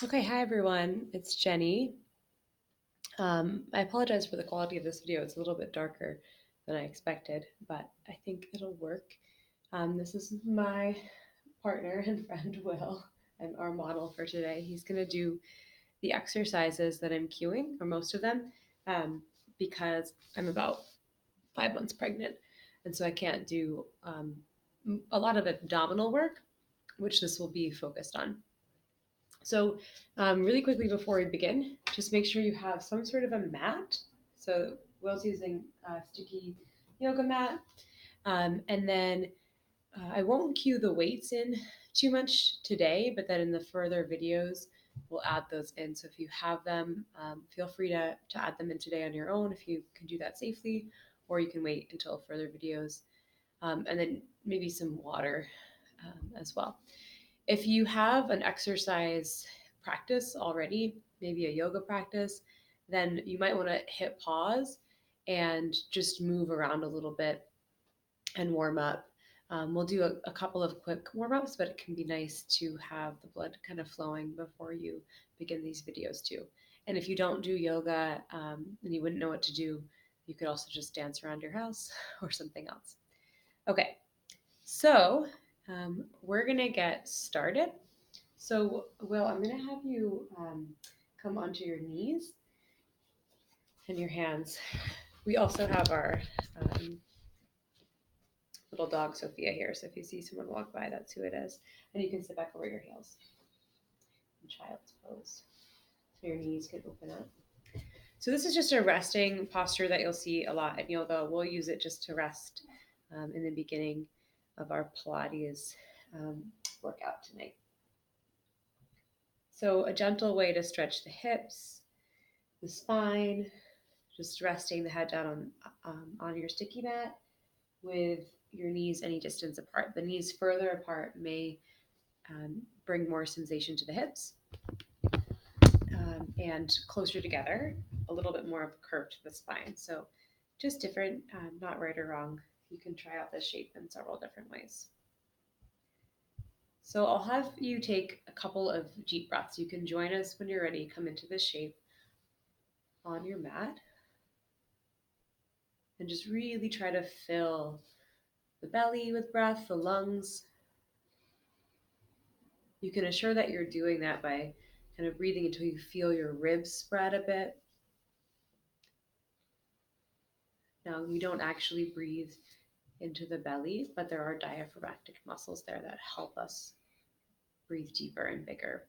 Okay, hi everyone, it's Jenny. I apologize for the quality of this video. It's a little bit darker than I expected, but I think it'll work. This is my partner and friend Will, and our model for today. He's going to do the exercises that I'm cueing, or most of them, um, because I'm about 5 months pregnant, and so I can't do a lot of abdominal work, which this will be focused on. So, really quickly before we begin, just make sure you have some sort of a mat. So, Will's using a sticky yoga mat. And then I won't cue the weights in too much today, but then in the further videos, we'll add those in. So, if you have them, feel free to add them in today on your own if you can do that safely, or you can wait until further videos. And then maybe some water as well. If you have an exercise practice already, maybe a yoga practice, then you might want to hit pause and just move around a little bit and warm up. We'll do a couple of quick warm ups, but it can be nice to have the blood kind of flowing before you begin these videos too. And if you don't do yoga and you wouldn't know what to do, you could also just dance around your house or something else. Okay, so we're going to get started. So, Will, I'm going to have you come onto your knees and your hands. We also have our um, little dog, Sophia, here. So if you see someone walk by, that's who it is. And you can sit back over your heels in child's pose. So your knees can open up. So this is just a resting posture that you'll see a lot in yoga. We'll use it just to rest in the beginning of our Pilates um, workout tonight. So a gentle way to stretch the hips, the spine, just resting the head down on your sticky mat with your knees any distance apart. The knees further apart may bring more sensation to the hips, and closer together, a little bit more of a curve to the spine. So just different, not right or wrong. You can try out this shape in several different ways. So I'll have you take a couple of deep breaths. You can join us when you're ready. Come into this shape on your mat and just really try to fill the belly with breath, the lungs. You can assure that you're doing that by kind of breathing until you feel your ribs spread a bit. Now, you don't actually breathe into the belly, but there are diaphragmatic muscles there that help us breathe deeper and bigger.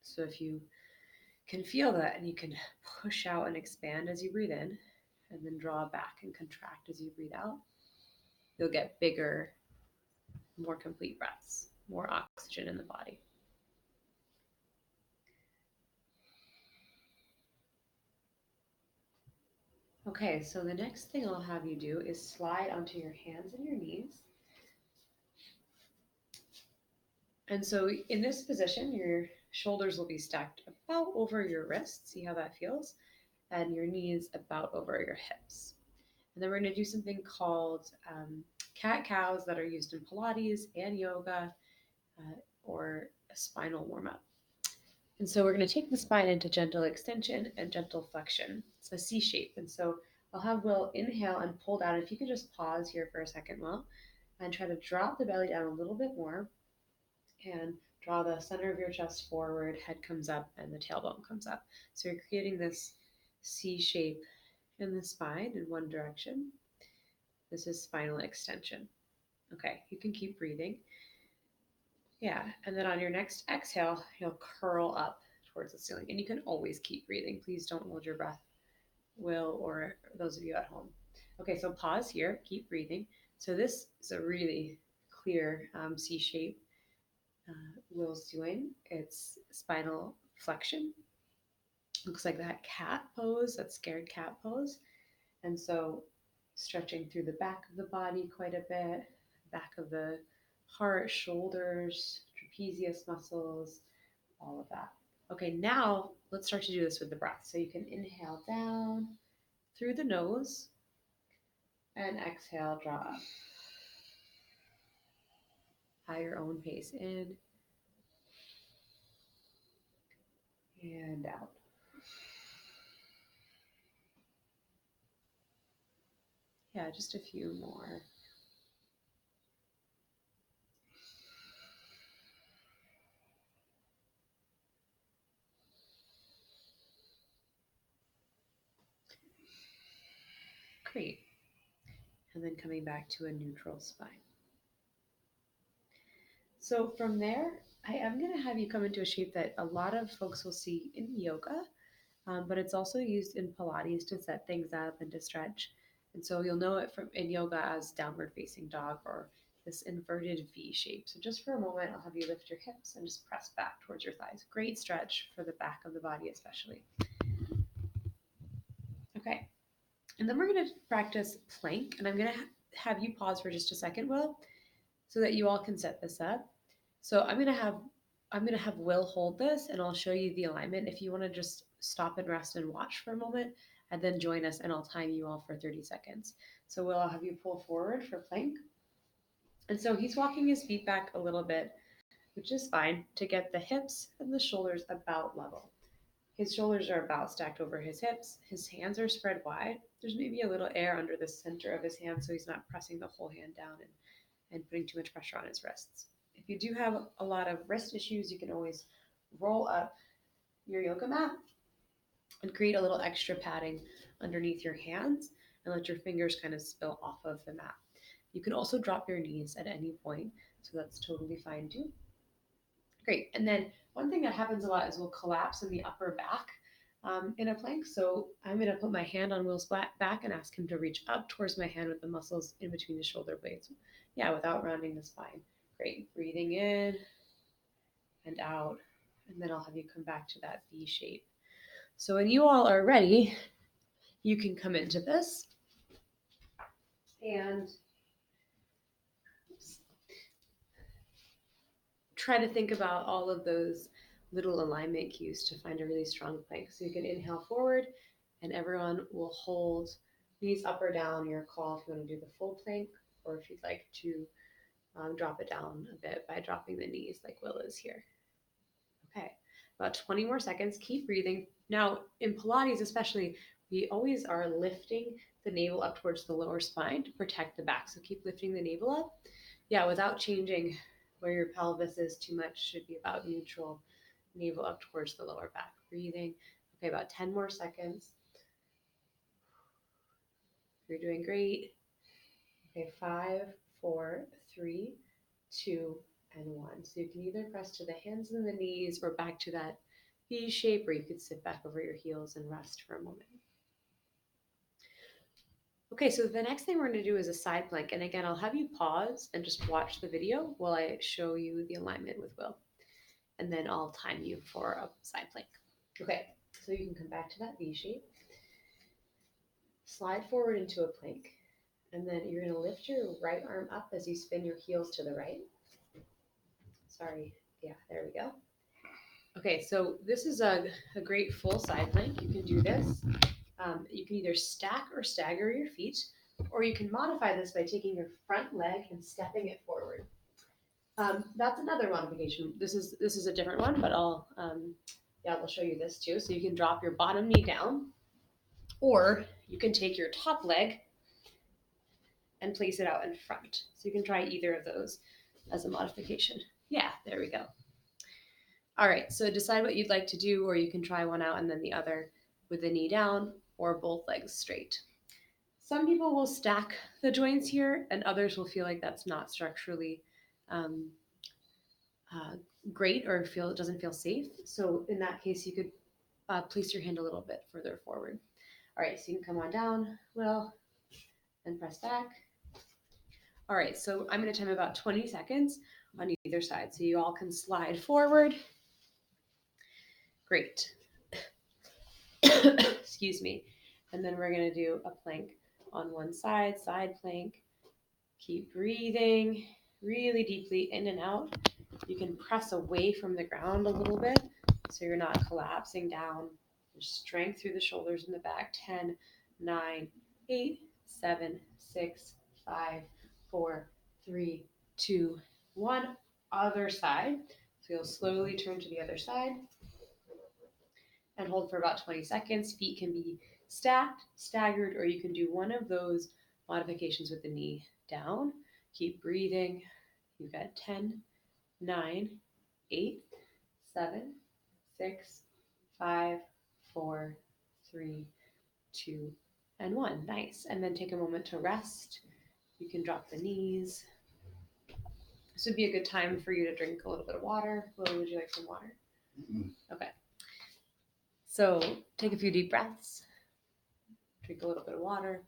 So if you can feel that and you can push out and expand as you breathe in, and then draw back and contract as you breathe out, you'll get bigger, more complete breaths, more oxygen in the body. Okay, so the next thing I'll have you do is slide onto your hands and your knees. And so in this position, your shoulders will be stacked about over your wrists. See how that feels? And your knees about over your hips. And then we're going to do something called cat cows that are used in Pilates and yoga, or a spinal warm up. And so we're going to take the spine into gentle extension and gentle flexion. It's a C shape. And so I'll have Will inhale and pull down. If you could just pause here for a second, Will, and try to drop the belly down a little bit more and draw the center of your chest forward, head comes up, and the tailbone comes up. So you're creating this C shape in the spine in one direction. This is spinal extension. Okay, you can keep breathing. Yeah, and then on your next exhale, you'll curl up towards the ceiling. And you can always keep breathing. Please don't hold your breath, Will, or those of you at home. Okay, so pause here, keep breathing. So this is a really clear C shape Will's doing. It's spinal flexion. Looks like that cat pose, that scared cat pose. And so stretching through the back of the body quite a bit, back of the heart, shoulders, trapezius muscles, all of that. Okay, now let's start to do this with the breath. So you can inhale down through the nose and exhale, draw up at your own pace. In And out. Yeah, just a few more. Great. And then coming back to a neutral spine. So from there, I am going to have you come into a shape that a lot of folks will see in yoga, but it's also used in Pilates to set things up and to stretch. And so you'll know it from in yoga as downward facing dog or this inverted V shape. So just for a moment, I'll have you lift your hips and just press back towards your thighs. Great stretch for the back of the body, especially. Okay. And then we're going to practice plank. And I'm going to have you pause for just a second, Will, so that you all can set this up. So I'm gonna have Will hold this and I'll show you the alignment. If you want to just stop and rest and watch for a moment and then join us and I'll time you all for 30 seconds. So Will, I'll have you pull forward for plank. And so he's walking his feet back a little bit, which is fine to get the hips and the shoulders about level. His shoulders are about stacked over his hips. His hands are spread wide. There's maybe a little air under the center of his hand so he's not pressing the whole hand down and putting too much pressure on his wrists. If you do have a lot of wrist issues, you can always roll up your yoga mat and create a little extra padding underneath your hands and let your fingers kind of spill off of the mat. You can also drop your knees at any point, so that's totally fine too. Great. And then one thing that happens a lot is we'll collapse in the upper back in a plank. So I'm going to put my hand on Will's back and ask him to reach up towards my hand with the muscles in between the shoulder blades. Yeah, without rounding the spine. Great. Breathing in and out. And then I'll have you come back to that V shape. So when you all are ready, you can come into this and try to think about all of those little alignment cues to find a really strong plank. So you can inhale forward and everyone will hold knees up or down, your call if you want to do the full plank or if you'd like to drop it down a bit by dropping the knees like Will is here. Okay, about 20 more seconds. Keep breathing. Now, in Pilates, especially, we always are lifting the navel up towards the lower spine to protect the back. So keep lifting the navel up. Yeah, without changing where your pelvis is too much, should be about neutral. Navel up towards the lower back. Breathing. Okay, about 10 more seconds. You're doing great. Okay, 5, 4, 3, 2, and 1. So you can either press to the hands and the knees or back to that V shape, or you could sit back over your heels and rest for a moment. Okay, so the next thing we're going to do is a side plank. And again, I'll have you pause and just watch the video while I show you the alignment with Will. And then I'll time you for a side plank. Okay, so you can come back to that V shape. Slide forward into a plank. And then you're going to lift your right arm up as you spin your heels to the right. Sorry. Yeah, there we go. Okay, so this is a great full side plank. You can do this. You can either stack or stagger your feet, or you can modify this by taking your front leg and stepping it forward. That's another modification. This is a different one, but I'll show you this too. So you can drop your bottom knee down, or you can take your top leg and place it out in front. So you can try either of those as a modification. Yeah, there we go. All right, so decide what you'd like to do, or you can try one out and then the other with the knee down or both legs straight. Some people will stack the joints here, and others will feel like that's not structurally um, uh, great or it doesn't feel safe. So in that case, you could place your hand a little bit further forward. All right, so you can come on down, Will, and press back. All right, so I'm going to time about 20 seconds on either side. So you all can slide forward. Great. Excuse me. And then we're going to do a plank on one side plank. Keep breathing really deeply in and out. You can press away from the ground a little bit so you're not collapsing down. There's strength through the shoulders in the back. 10, 9, 8, 7, 6, 5, 4, 3, 2, 1. Other side. So you'll slowly turn to the other side. and hold for about 20 seconds. Feet can be stacked, staggered, or you can do one of those modifications with the knee down. Keep breathing. You've got 10, 9, 8, 7, 6, 5, 4, 3, 2, and 1. Nice. And then take a moment to rest. You can drop the knees. This would be a good time for you to drink a little bit of water. Lily, would you like some water? Okay. So take a few deep breaths. Drink a little bit of water.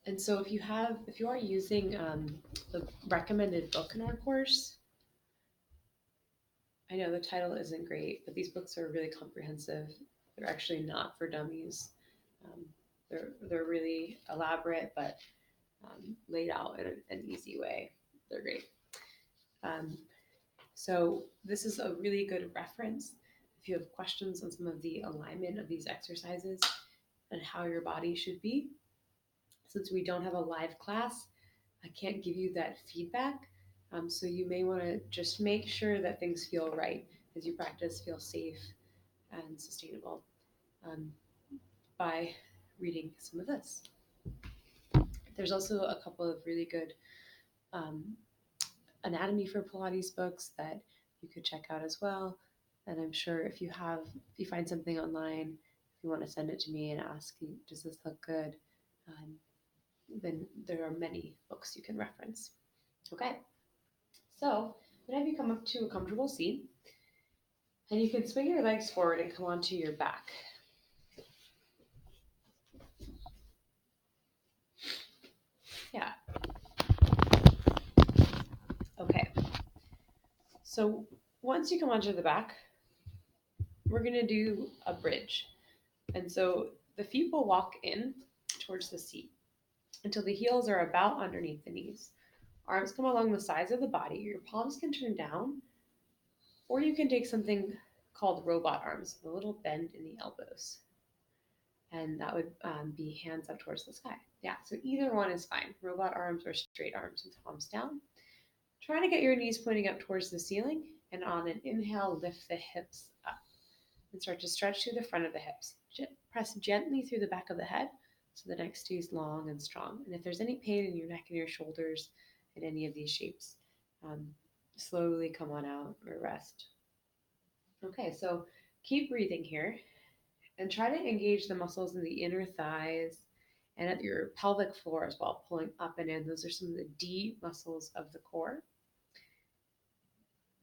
And so if you are using the recommended book in our course, I know the title isn't great, but these books are really comprehensive. They're actually not for dummies. Um, they're really elaborate, but laid out in an easy way. They're great. Um, so this is a really good reference if you have questions on some of the alignment of these exercises and how your body should be. Since we don't have a live class, I can't give you that feedback. So you may want to just make sure that things feel right as you practice, feel safe and sustainable by reading some of this. There's also a couple of really good um, anatomy for Pilates books that you could check out as well. And I'm sure if you find something online, if you want to send it to me and ask, does this look good? Then there are many books you can reference. Okay, so then have you come up to a comfortable seat, and you can swing your legs forward and come onto your back. Yeah. Okay. So once you come onto the back, we're going to do a bridge. And so the feet will walk in towards the seat until the heels are about underneath the knees. Arms come along the sides of the body. Your palms can turn down, or you can take something called robot arms, a little bend in the elbows. And that would be hands up towards the sky. Yeah, so either one is fine. Robot arms or straight arms with palms down. Try to get your knees pointing up towards the ceiling, and on an inhale, lift the hips up and start to stretch through the front of the hips. Press gently through the back of the head so the neck stays long and strong. And if there's any pain in your neck and your shoulders in any of these shapes, slowly come on out or rest. Okay, so keep breathing here and try to engage the muscles in the inner thighs and at your pelvic floor as well, pulling up and in. Those are some of the deep muscles of the core.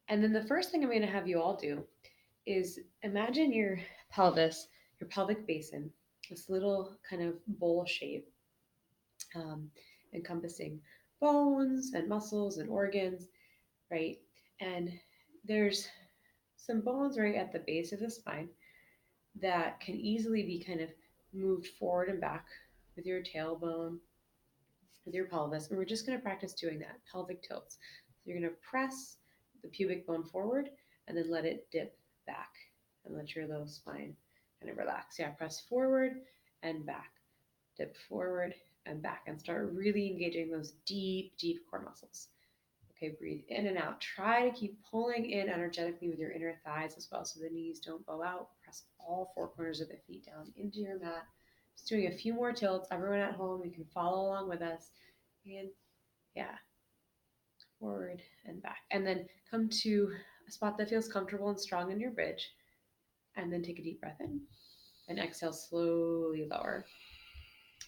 And then the first thing I'm going to have you all do is imagine your pelvis, your pelvic basin, this little kind of bowl shape, encompassing bones and muscles and organs, right? And there's some bones right at the base of the spine that can easily be kind of moved forward and back with your tailbone, with your pelvis. And we're just going to practice doing that, pelvic tilts. So you're going to press the pubic bone forward and then let it dip back and let your low spine kind of relax. Yeah, press forward and back, dip forward and back, and start really engaging those deep, deep core muscles. Okay, breathe in and out. Try to keep pulling in energetically with your inner thighs as well so the knees don't bow out. Press all four corners of the feet down into your mat. Just doing a few more tilts. Everyone at home, you can follow along with us. And yeah, forward and back. And then come to a spot that feels comfortable and strong in your bridge. And then take a deep breath in and exhale slowly lower.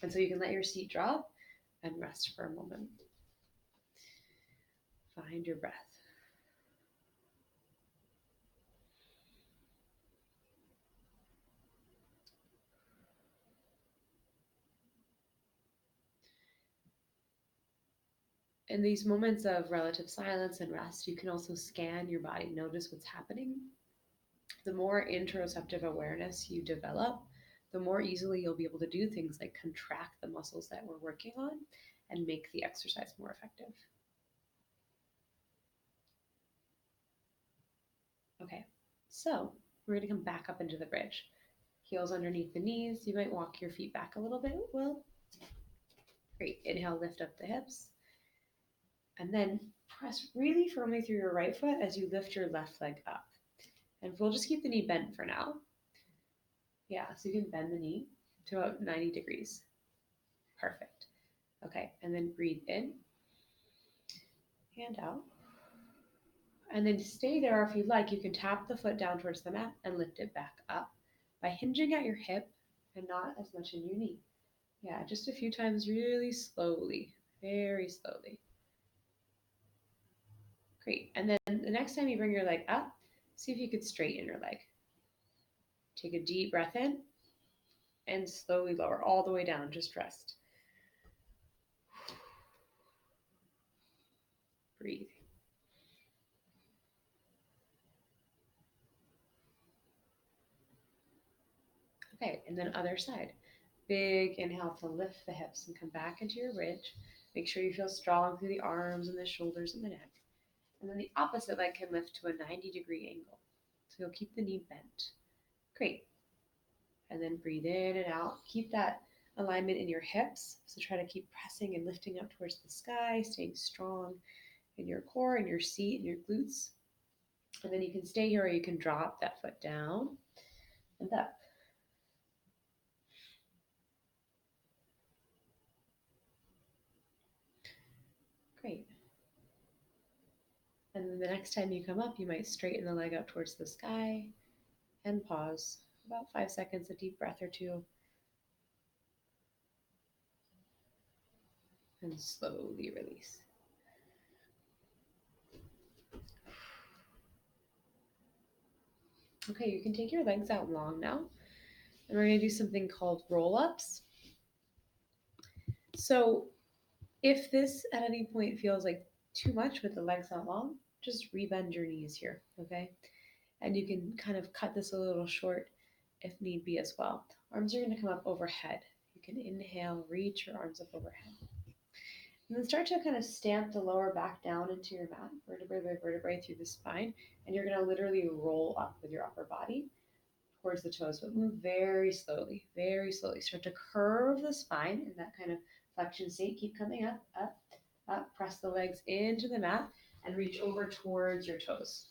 And so you can let your seat drop and rest for a moment. Find your breath. In these moments of relative silence and rest, you can also scan your body, notice what's happening. The more interoceptive awareness you develop, the more easily you'll be able to do things like contract the muscles that we're working on and make the exercise more effective. Okay, so We're going to come back up into the bridge. Heels underneath the knees. You might walk your feet back a little bit. Well, great. Inhale, lift up the hips. And then press really firmly through your right foot as you lift your left leg up. And we'll just keep the knee bent for now. Yeah, so you can bend the knee to about 90 degrees. Perfect. Okay, and then breathe in and out. And then stay there. If you'd like, you can tap the foot down towards the mat and lift it back up by hinging at your hip and not as much in your knee. Yeah, just a few times really slowly, very slowly. Great. And then the next time you bring your leg up, see if you could straighten your leg. Take a deep breath in and slowly lower all the way down. Just rest. Breathe. Okay, and then other side. Big inhale to lift the hips and come back into your bridge. Make sure you feel strong through the arms and the shoulders and the neck. And then the opposite leg can lift to a 90-degree angle. So you'll keep the knee bent. Great. And then breathe in and out. Keep that alignment in your hips. So try to keep pressing and lifting up towards the sky, staying strong in your core and your seat and your glutes. And then you can stay here or you can drop that foot down and up. Great. And then the next time you come up, you might straighten the leg up towards the sky and pause. About 5 seconds, a deep breath or two. And slowly release. Okay, you can take your legs out long now. And we're going to do something called roll-ups. So if this at any point feels like too much with the legs out long, just rebend your knees here, okay? And you can kind of cut this a little short if need be as well. Arms are going to come up overhead. You can inhale, reach your arms up overhead. And then start to kind of stamp the lower back down into your mat, vertebrae by vertebrae through the spine. And you're going to literally roll up with your upper body towards the toes, but move very slowly, very slowly. Start to curve the spine in that kind of flexion state. Keep coming up, up, up. Press the legs into the mat and reach over towards your toes.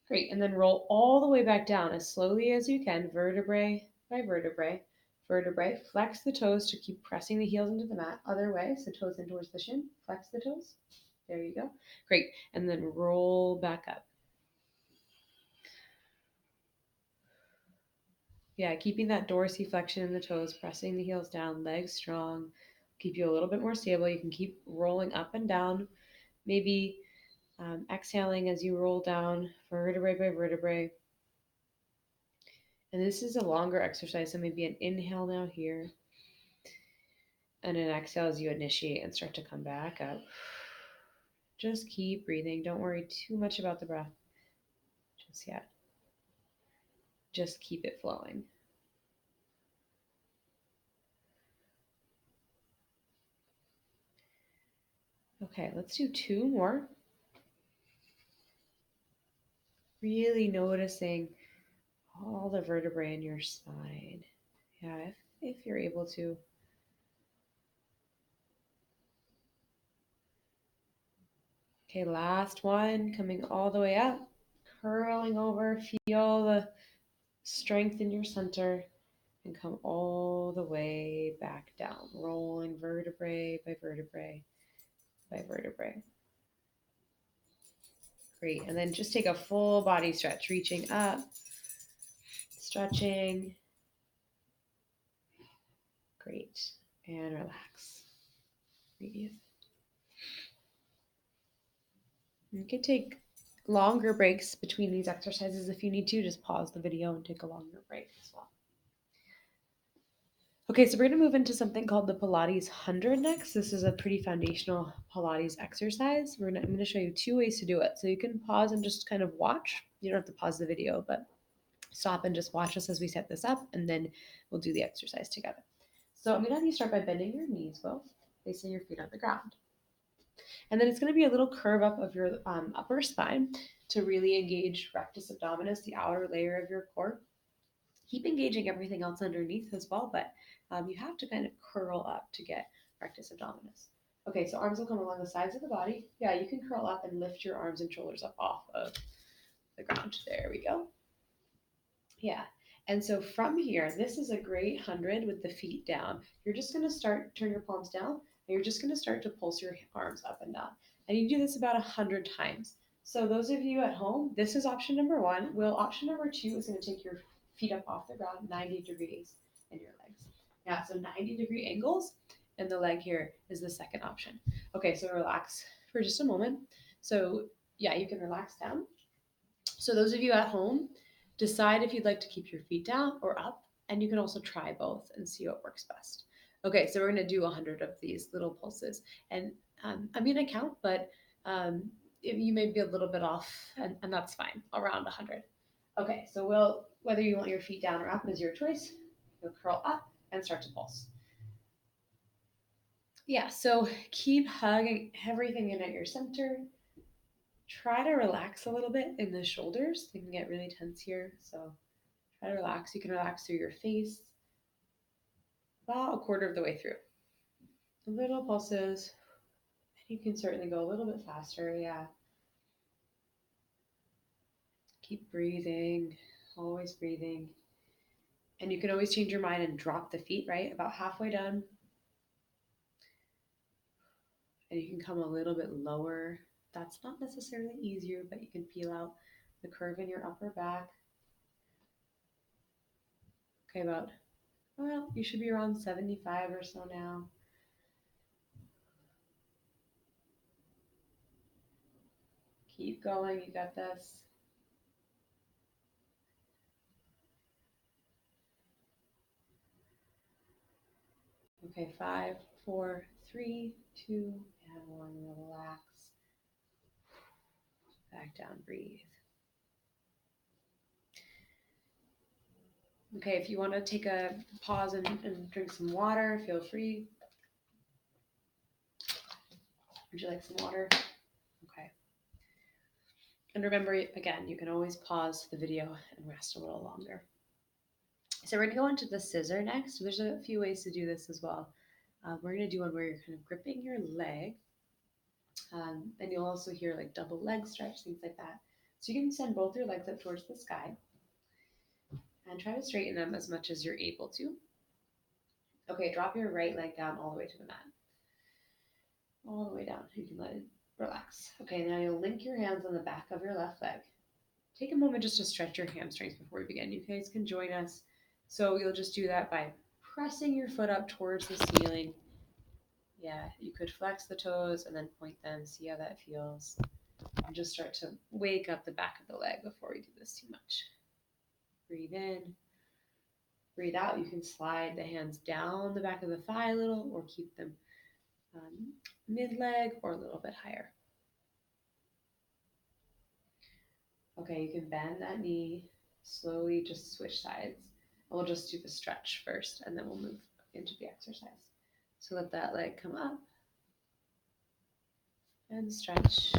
Great. And then roll all the way back down as slowly as you can, vertebrae by vertebrae. Vertebrae. Flex the toes to keep pressing the heels into the mat. Other way, so toes in towards the shin. Flex the toes. There you go. Great. And then roll back up. Yeah, keeping that dorsiflexion in the toes, pressing the heels down, legs strong, keep you a little bit more stable. You can keep rolling up and down, maybe exhaling as you roll down vertebrae by vertebrae. And this is a longer exercise, so maybe an inhale now here, and an exhale as you initiate and start to come back up. Just keep breathing. Don't worry too much about the breath just yet. Just keep it flowing. Okay, let's do 2 more. Really noticing all the vertebrae in your spine. Yeah, if you're able to. Okay, last one, coming all the way up, curling over. Feel the strength in your center and come all the way back down, rolling vertebrae by vertebrae by vertebrae. Great, and then just take a full body stretch, reaching up, stretching. Great, and relax. Breathe. You can take longer breaks between these exercises if you need to. Just pause the video and take a longer break as well. Okay, so we're going to move into something called the Pilates 100 next. This is a pretty foundational Pilates exercise. I'm going to show you 2 ways to do it. So you can pause and just kind of watch. You don't have to pause the video, but stop and just watch us as we set this up, and then we'll do the exercise together. So I'm going to have you start by bending your knees both, placing your feet on the ground. And then it's going to be a little curve up of your upper spine. to really engage rectus abdominis, the outer layer of your core. Keep engaging everything else underneath as well, but you have to kind of curl up to get rectus abdominis. Okay, so arms will come along the sides of the body. Yeah, you can curl up and lift your arms and shoulders up off of the ground. There we go. Yeah. And so from here, this is a great 100 with the feet down. You're just going to turn your palms down, and you're just going to start to pulse your arms up and down. And you do this about 100 times. So those of you at home, this is option number one. Option number two is going to take your feet up off the ground 90 degrees in your legs. Yeah, so 90-degree angles, and the leg here is the second option. Okay, so relax for just a moment. So yeah, you can relax down. So those of you at home, decide if you'd like to keep your feet down or up, and you can also try both and see what works best. Okay, so we're going to do 100 of these little pulses, and I'm going to count, but you may be a little bit off, and that's fine, around 100. Okay, so whether you want your feet down or up is your choice. You'll curl up and start to pulse. Yeah, so keep hugging everything in at your center. Try to relax a little bit in the shoulders. They can get really tense here, so try to relax. You can relax through your face about a quarter of the way through. Little pulses. You can certainly go a little bit faster, yeah. Keep breathing, always breathing. And you can always change your mind and drop the feet, right? About halfway done. And you can come a little bit lower. That's not necessarily easier, but you can feel out the curve in your upper back. Okay, you should be around 75 or so now. Keep going, you got this. Okay, 5, 4, 3, 2, and 1. Relax. Back down, breathe. Okay, if you want to take a pause and drink some water, feel free. Would you like some water? Okay. And remember, again, you can always pause the video and rest a little longer. So we're going to go into the scissor next. There's a few ways to do this as well. We're going to do one where you're kind of gripping your leg. And you'll also hear like double leg stretch, things like that. So you can send both your legs up towards the sky and try to straighten them as much as you're able to. Okay, drop your right leg down all the way to the mat. All the way down. You can let it relax. Okay, now you'll link your hands on the back of your left leg. Take a moment just to stretch your hamstrings before we begin. You guys can join us. So you'll just do that by pressing your foot up towards the ceiling. Yeah, you could flex the toes and then point them, see how that feels. And just start to wake up the back of the leg before we do this too much. Breathe in. Breathe out. You can slide the hands down the back of the thigh a little or keep them mid-leg or a little bit higher. Okay, you can bend that knee, slowly just switch sides. We'll just do the stretch first and then we'll move into the exercise. So let that leg come up and stretch.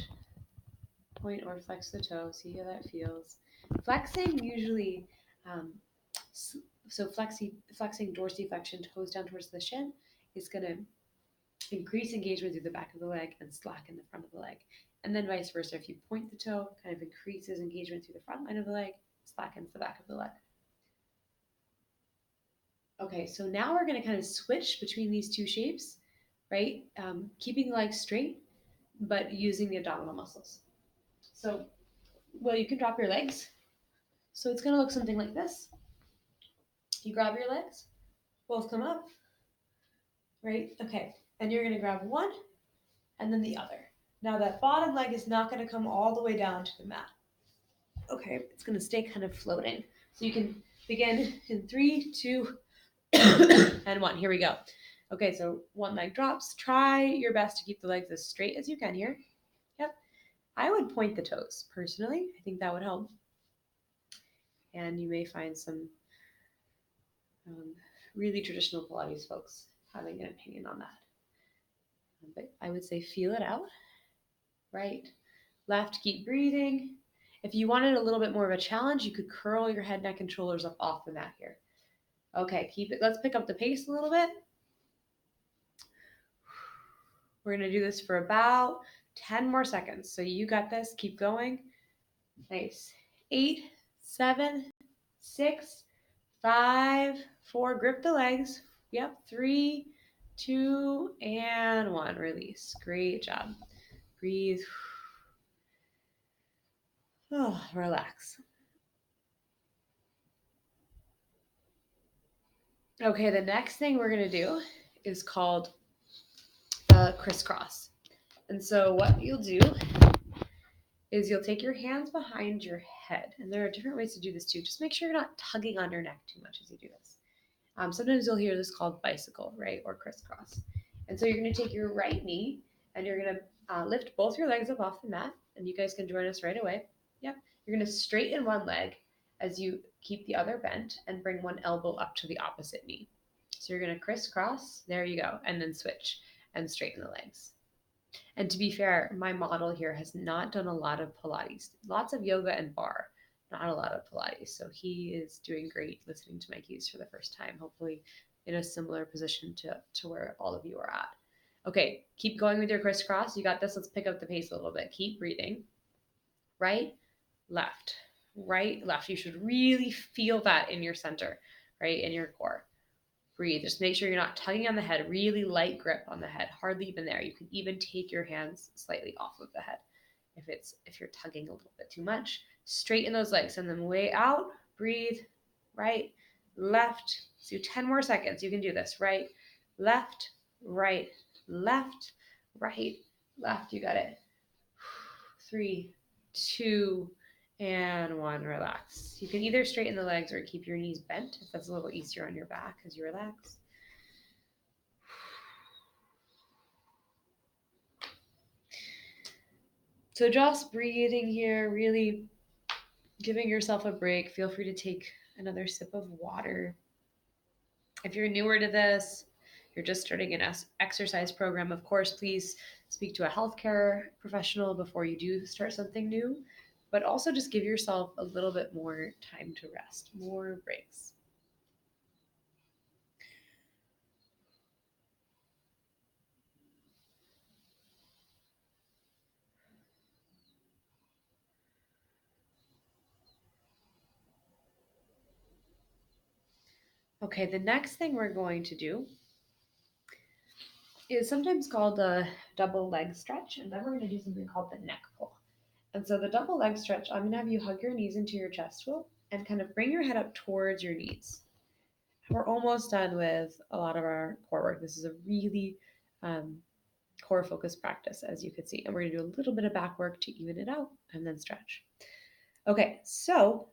Point or flex the toe, see how that feels. Flexing usually, flexing dorsiflexion, toes down towards the shin, is going to increase engagement through the back of the leg and slacken the front of the leg. And then vice versa. If you point the toe, kind of increases engagement through the front line of the leg, slackens the back of the leg. Okay, so now we're going to kind of switch between these two shapes, right? Keeping the legs straight, but using the abdominal muscles. So, you can drop your legs. So it's going to look something like this. You grab your legs, both come up, right? Okay, and you're going to grab one and then the other. Now that bottom leg is not going to come all the way down to the mat. Okay, it's going to stay kind of floating. So you can begin in 3, 2, and 1. Here we go. Okay, so one leg drops. Try your best to keep the legs as straight as you can here. Yep. I would point the toes, personally. I think that would help. And you may find some really traditional Pilates folks having an opinion on that. But I would say feel it out. Right. Left, keep breathing. If you wanted a little bit more of a challenge, you could curl your head, neck, and shoulders up off the mat here. Okay, keep it. Let's pick up the pace a little bit. We're going to do this for about 10 more seconds. So you got this. Keep going. Nice. 8, 7, 6, 5, 4. Grip the legs. Yep. 3, 2, and 1. Release. Great job. Breathe. Oh, relax. Okay, the next thing we're going to do is called crisscross. And so what you'll do is you'll take your hands behind your head. And there are different ways to do this too. Just make sure you're not tugging on your neck too much as you do this. Sometimes you'll hear this called bicycle, right? Or crisscross. And so you're going to take your right knee and you're going to lift both your legs up off the mat. And you guys can join us right away. Yep. You're going to straighten one leg as you keep the other bent and bring one elbow up to the opposite knee. So you're going to crisscross. There you go. And then switch and straighten the legs. And to be fair, my model here has not done a lot of Pilates, lots of yoga and bar, not a lot of Pilates. So he is doing great listening to my cues for the first time, hopefully in a similar position to where all of you are at. Okay, keep going with your crisscross. You got this. Let's pick up the pace a little bit. Keep breathing. Right, left, right, left. You should really feel that in your center, right, in your core. Breathe. Just make sure you're not tugging on the head. Really light grip on the head. Hardly even there. You can even take your hands slightly off of the head if you're tugging a little bit too much. Straighten those legs. Send them way out. Breathe. Right, left. Let's do 10 more seconds. You can do this. Right, left, right, left, right, left. You got it. 3, 2, and 1. Relax. You can either straighten the legs or keep your knees bent if that's a little easier on your back as you relax. So just breathing here, really giving yourself a break. Feel free to take another sip of water. If you're newer to this, you're just starting an exercise program, of course, please speak to a healthcare professional before you do start something new. But also just give yourself a little bit more time to rest, more breaks. Okay, the next thing we're going to do is sometimes called a double leg stretch, and then we're going to do something called the neck pull. And so the double leg stretch, I'm going to have you hug your knees into your chest wheel and kind of bring your head up towards your knees. We're almost done with a lot of our core work. This is a really core focused practice, as you can see. And we're going to do a little bit of back work to even it out and then stretch. Okay, so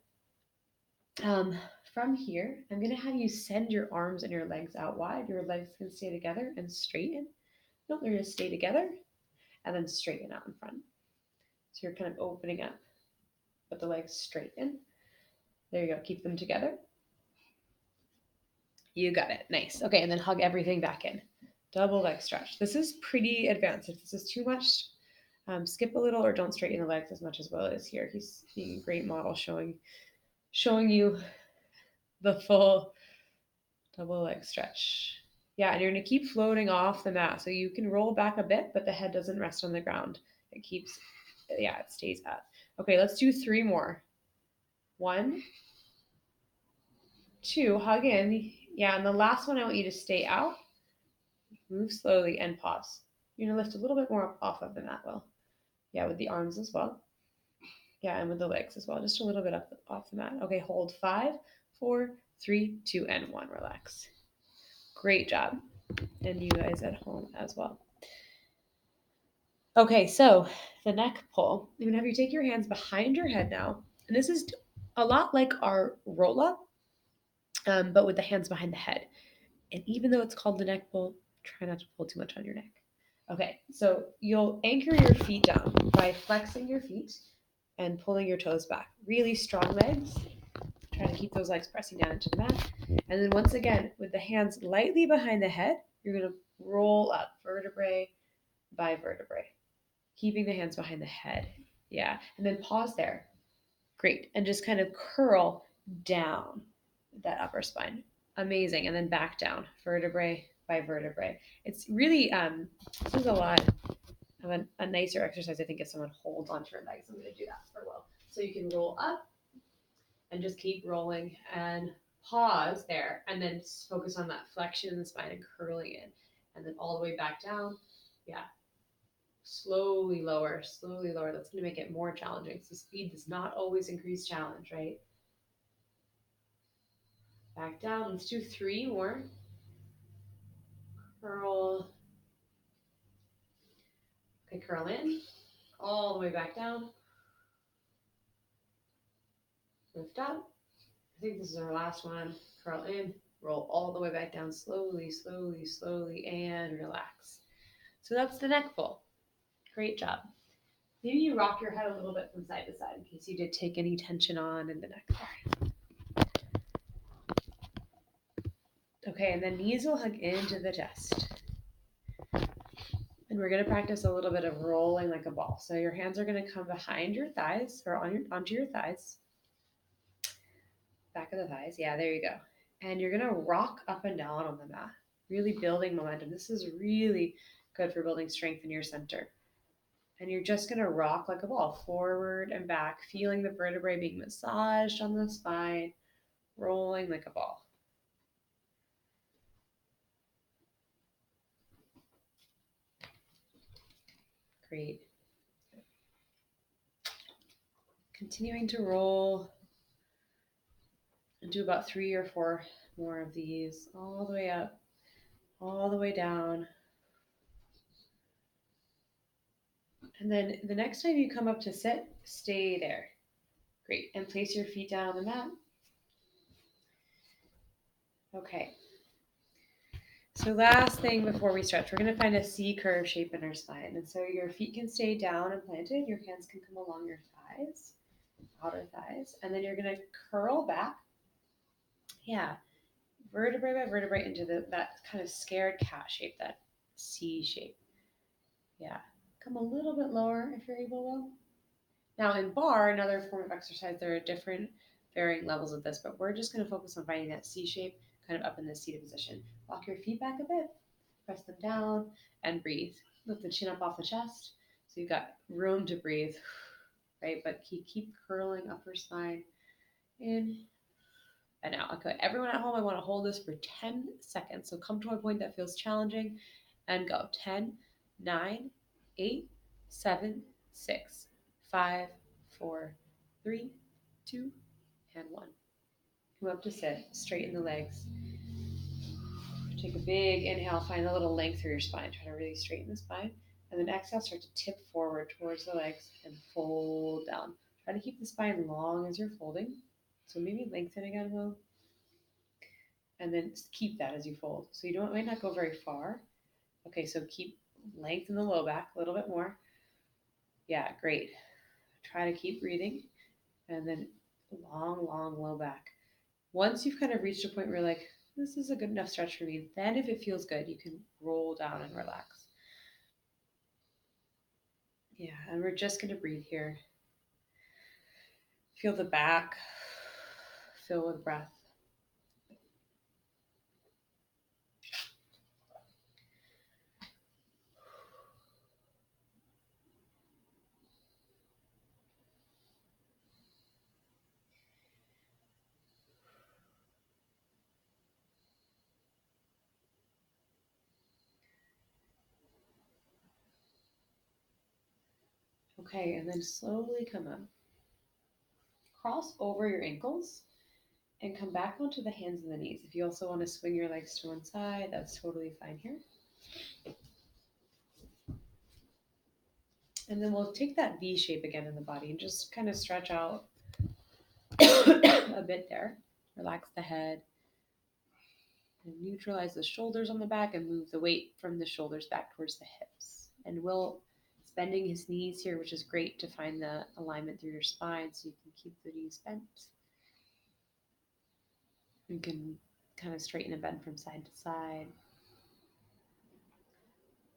from here, I'm going to have you send your arms and your legs out wide. Your legs can stay together and straighten. No, they're going to stay together and then straighten out in front. So you're kind of opening up, but the legs straighten. There you go. Keep them together. You got it. Nice. Okay, and then hug everything back in. Double leg stretch. This is pretty advanced. If this is too much, skip a little or don't straighten the legs as much as Will is here. He's being a great model, showing you the full double leg stretch. Yeah, and you're going to keep floating off the mat. So you can roll back a bit, but the head doesn't rest on the ground. It keeps, it stays up. Okay, let's do 3 more. 1, 2, hug in. Yeah, and the last one, I want you to stay out. Move slowly and pause. You're going to lift a little bit more up off of the mat, Will. Yeah, with the arms as well. Yeah, and with the legs as well. Just a little bit up off the mat. Okay, hold 5, 4, 3, 2, and 1. Relax. Great job. And you guys at home as well. Okay, so the neck pull. I'm going to have you take your hands behind your head now. And this is a lot like our roll up, but with the hands behind the head. And even though it's called the neck pull, try not to pull too much on your neck. Okay, so you'll anchor your feet down by flexing your feet and pulling your toes back. Really strong legs. Try to keep those legs pressing down into the mat. And then once again, with the hands lightly behind the head, you're going to roll up vertebrae by vertebrae, keeping the hands behind the head. Yeah, and then pause there. Great. And just kind of curl down that upper spine. Amazing. And then back down, vertebrae by vertebrae. It's really, this is a lot of a nicer exercise, I think, if someone holds onto your legs. I'm going to do that for a while. So you can roll up and just keep rolling and pause there and then focus on that flexion in the spine and curling in. And then all the way back down. Yeah, slowly lower, slowly lower. That's going to make it more challenging. So speed does not always increase challenge, right? Back down. Let's do 3 more. Curl. Okay, curl in. All the way back down. Lift up. I think this is our last one. Curl in. Roll all the way back down slowly, slowly, slowly, and relax. So that's the neck pull. Great job. Maybe you rock your head a little bit from side to side in case you did take any tension on in the neck there. Okay, and then knees will hug into the chest. And we're going to practice a little bit of rolling like a ball. So your hands are going to come behind your thighs or onto your thighs. Back of the thighs. Yeah, there you go. And you're going to rock up and down on the mat, really building momentum. This is really good for building strength in your center. And you're just going to rock like a ball, forward and back, feeling the vertebrae being massaged on the spine, rolling like a ball. Great. Continuing to roll and do about 3 or 4 more of these, all the way up, all the way down. And then the next time you come up to sit, stay there. Great. And place your feet down on the mat. Okay. So last thing before we stretch, we're going to find a C curve shape in our spine. And so your feet can stay down and planted. Your hands can come along your thighs, outer thighs. And then you're going to curl back. Yeah. Vertebrae by vertebrae into that kind of scared cat shape, that C shape. Yeah. Come a little bit lower if you're able, Will. Now in bar, another form of exercise, there are different varying levels of this, but we're just going to focus on finding that C shape kind of up in the seated position. Walk your feet back a bit, press them down, and breathe. Lift the chin up off the chest so you've got room to breathe, right? But keep curling upper spine in and out. Okay, everyone at home, I want to hold this for 10 seconds. So come to a point that feels challenging and go. 10, 9, 8, 7, 6, 5, 4, 3, 2, and 1. Come up to sit, straighten the legs. Take a big inhale, find a little length through your spine. Try to really straighten the spine. And then exhale, start to tip forward towards the legs and fold down. Try to keep the spine long as you're folding. So maybe lengthen again, Will. And then keep that as you fold. So you might not go very far. Okay, so keep lengthen the low back a little bit more. Yeah, great. Try to keep breathing. And then long, long low back. Once you've kind of reached a point where you're like, this is a good enough stretch for me, then if it feels good, you can roll down and relax. Yeah, and we're just going to breathe here. Feel the back fill with breath. Okay, and then slowly come up. Cross over your ankles and come back onto the hands and the knees. If you also want to swing your legs to one side, that's totally fine here. And then we'll take that V shape again in the body and just kind of stretch out a bit there. Relax the head and neutralize the shoulders on the back and move the weight from the shoulders back towards the hips. And Will is bending his knees here, which is great to find the alignment through your spine so you can keep the knees bent. You can kind of straighten and bend from side to side.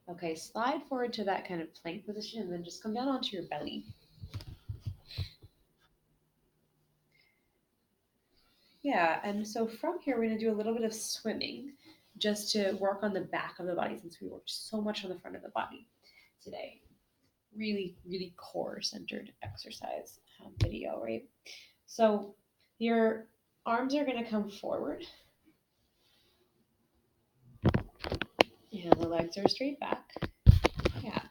Okay, slide forward to that kind of plank position and then just come down onto your belly. Yeah, and so from here, we're going to do a little bit of swimming just to work on the back of the body since we worked so much on the front of the body today. Really, really core centered exercise video, right? So your arms are going to come forward and the legs are straight back. Yeah.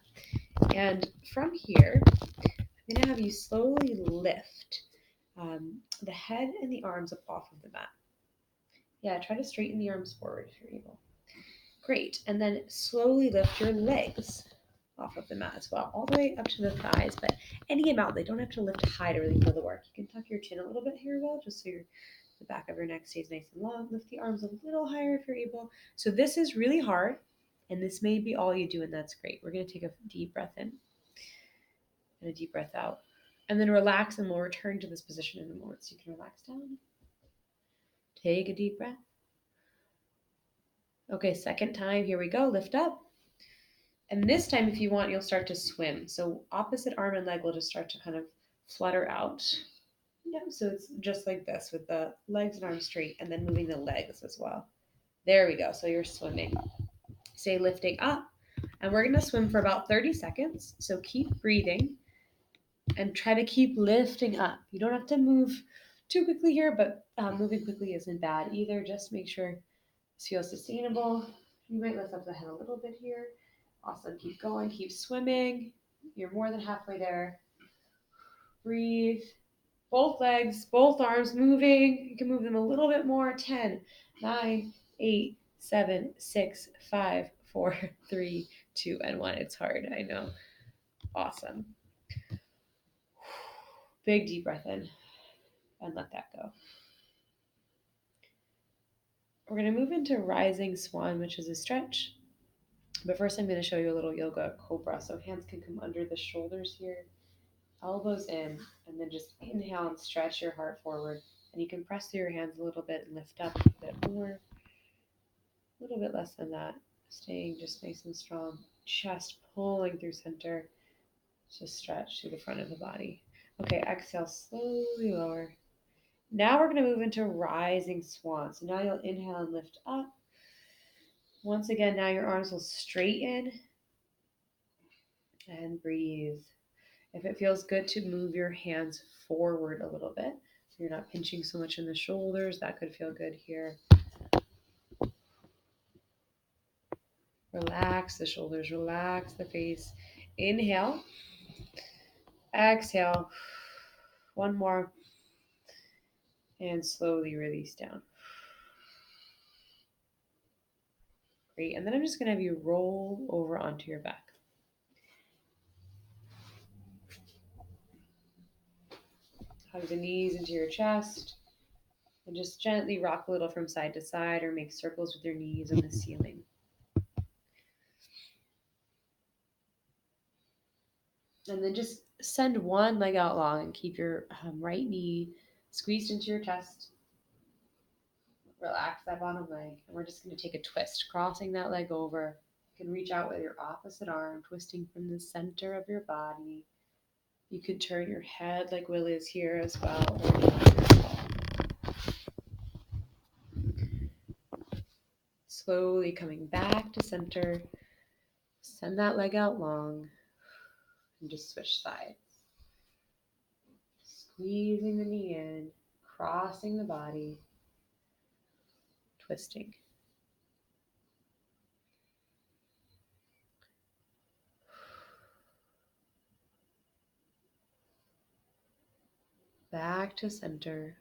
And from here, I'm going to have you slowly lift the head and the arms up off of the mat. Yeah, try to straighten the arms forward if you're able. Great. And then slowly lift your legs off of the mat as well, all the way up to the thighs, but any amount. They don't have to lift high to really feel the work. You can tuck your chin a little bit here, well, just so the back of your neck stays nice and long. Lift the arms a little higher if you're able. So this is really hard, and this may be all you do, and that's great. We're going to take a deep breath in and a deep breath out. And then relax, and we'll return to this position in a moment. So you can relax down. Take a deep breath. Okay, second time. Here we go. Lift up. And this time, if you want, you'll start to swim. So opposite arm and leg will just start to kind of flutter out. Yeah, so it's just like this with the legs and arms straight and then moving the legs as well. There we go. So you're swimming. Say lifting up. And we're going to swim for about 30 seconds. So keep breathing and try to keep lifting up. You don't have to move too quickly here, but moving quickly isn't bad either. Just make sure this feels sustainable. You might lift up the head a little bit here. Awesome. Keep going. Keep swimming. You're more than halfway there. Breathe. Both legs, both arms moving. You can move them a little bit more. 10, 9, 8, 7, 6, 5, 4, 3, 2, and 1. It's hard. I know. Awesome. Big deep breath in and let that go. We're going to move into rising swan, which is a stretch. But first, I'm going to show you a little yoga cobra. So hands can come under the shoulders here, elbows in, and then just inhale and stretch your heart forward. And you can press through your hands a little bit and lift up a bit more, a little bit less than that. Staying just nice and strong. Chest pulling through center. Just stretch through the front of the body. Okay, exhale, slowly lower. Now we're going to move into rising swan. So now you'll inhale and lift up. Once again, now your arms will straighten and breathe. If it feels good to move your hands forward a little bit, so you're not pinching so much in the shoulders, that could feel good here. Relax the shoulders, relax the face. Inhale, exhale. One more, and slowly release down. Great, and then I'm just going to have you roll over onto your back. Hug the knees into your chest, and just gently rock a little from side to side or make circles with your knees on the ceiling. And then just send one leg out long and keep your right knee squeezed into your chest. Relax that bottom leg. And we're just going to take a twist, crossing that leg over. You can reach out with your opposite arm, twisting from the center of your body. You could turn your head like Will is here as well. Slowly coming back to center. Send that leg out long and just switch sides. Squeezing the knee in, crossing the body, twisting. Back to center.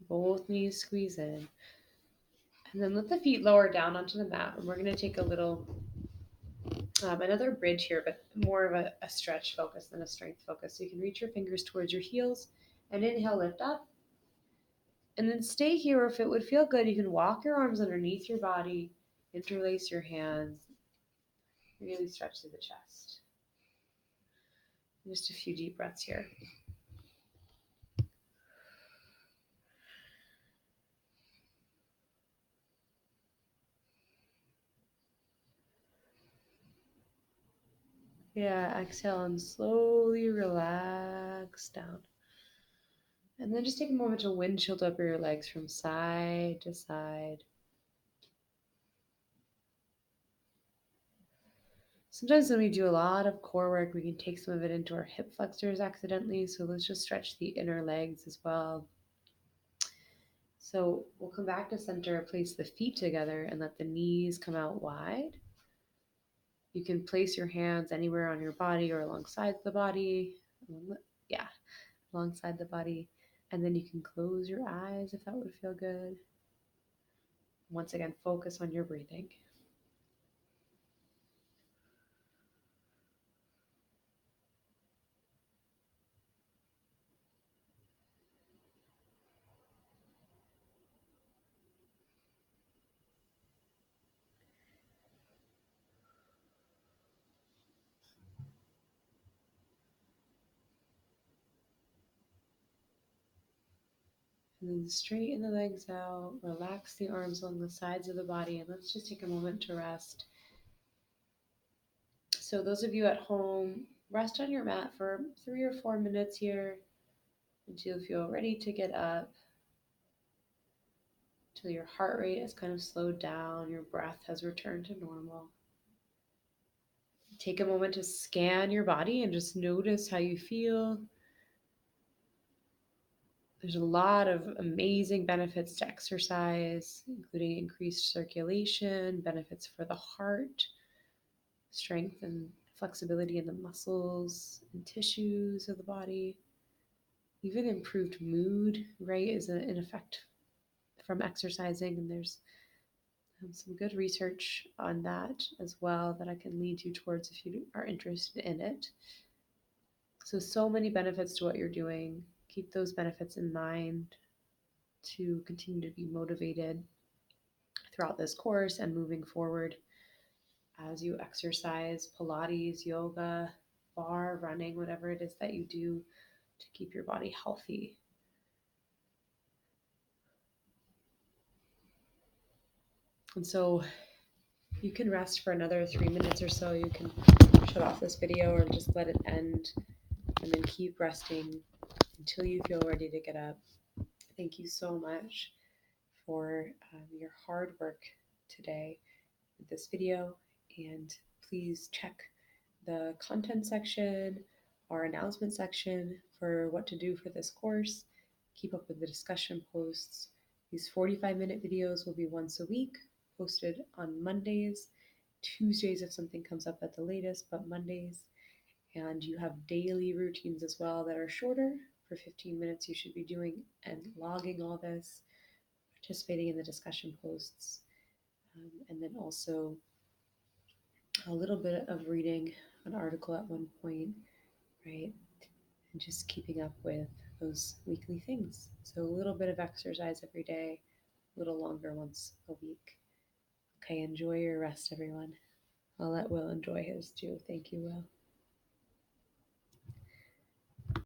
Both knees squeeze in. And then let the feet lower down onto the mat. And we're going to take a little, another bridge here, but more of a stretch focus than a strength focus. So you can reach your fingers towards your heels and inhale, lift up. And then stay here. Or if it would feel good, you can walk your arms underneath your body, interlace your hands, really stretch through the chest. Just a few deep breaths here. Yeah, exhale and slowly relax down. And then just take a moment to windshield over your legs from side to side. Sometimes when we do a lot of core work, we can take some of it into our hip flexors accidentally. So let's just stretch the inner legs as well. So we'll come back to center, place the feet together, and let the knees come out wide. You can place your hands anywhere on your body or alongside the body. Yeah, alongside the body. And then you can close your eyes if that would feel good. Once again, focus on your breathing. And then straighten the legs out, relax the arms along the sides of the body, and let's just take a moment to rest. So, those of you at home, rest on your mat for 3 or 4 minutes here until you feel ready to get up, until your heart rate has kind of slowed down, your breath has returned to normal. Take a moment to scan your body and just notice how you feel. There's a lot of amazing benefits to exercise, including increased circulation, benefits for the heart, strength and flexibility in the muscles and tissues of the body, even improved mood, right, is an effect from exercising. And there's some good research on that as well that I can lead you towards if you are interested in it. So many benefits to what you're doing. Keep those benefits in mind to continue to be motivated throughout this course and moving forward as you exercise, Pilates, yoga, bar, running, whatever it is that you do to keep your body healthy. And so you can rest for another 3 minutes or so. You can shut off this video or just let it end and then keep resting until you feel ready to get up. Thank you so much for your hard work today with this video. And please check the content section or announcement section for what to do for this course. Keep up with the discussion posts. These 45-minute videos will be once a week, posted on Mondays, Tuesdays if something comes up at the latest, but Mondays. And you have daily routines as well that are shorter. For 15 minutes, you should be doing and logging all this, participating in the discussion posts, and then also a little bit of reading an article at one point, right? And just keeping up with those weekly things. So a little bit of exercise every day, a little longer once a week. Okay, enjoy your rest, everyone. I'll let Will enjoy his too. Thank you, Will.